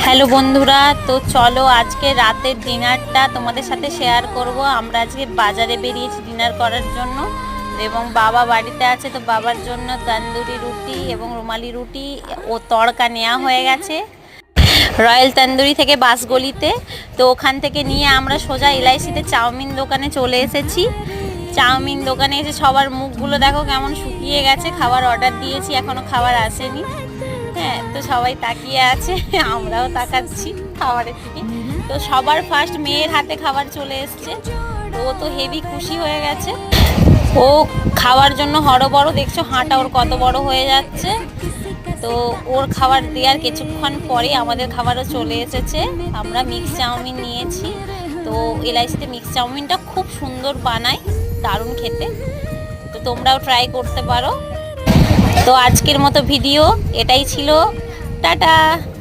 Hello বন্ধুরা, তো চলো আজকে রাতের ডিনারটা তোমাদের সাথে শেয়ার করব। আমরা আজকে বাজারে বেরিয়েছি ডিনার করার জন্য এবং বাবা বাড়িতে আছে, তো বাবার জন্য তন্দুরি রুটি এবং রুমালি রুটি ও তড়কা নেওয়া হয়ে গেছে রয়্যাল তন্দুরি থেকে বাসগলিতে। তো ওখান থেকে নিয়ে আমরা সোজা এলআইসিতে চাউমিন দোকানে চলে এসেছি। চাউমিন দোকানে এসে সবার মুখগুলো দেখো কেমন শুকিয়ে গেছে। খাবার অর্ডার দিয়েছি, এখনও খাবার আসেনি। হ্যাঁ, তো সবাই তাকিয়ে আছে, আমরাও তাকাচ্ছি খাবারের দিকে। তো সবার ফার্স্ট মেয়ের হাতে খাবার চলে এসছে, তো ও তো হেভি খুশি হয়ে গেছে। ও খাওয়ার জন্য হরবড়, দেখছো হাঁটা ওর কত বড় হয়ে যাচ্ছে। তো ওর খাবার দেওয়ার কিছুক্ষণ পরে আমাদের খাবারও চলে এসেছে। আমরা মিক্স চাউমিন নিয়েছি। তো এলআইসিতে মিক্স চাউমিনটা খুব সুন্দর বানায়, দারুণ খেতে। তো তোমরাও ট্রাই করতে পারো। তো আজকের মতো ভিডিও এটাই ছিল। টাটা।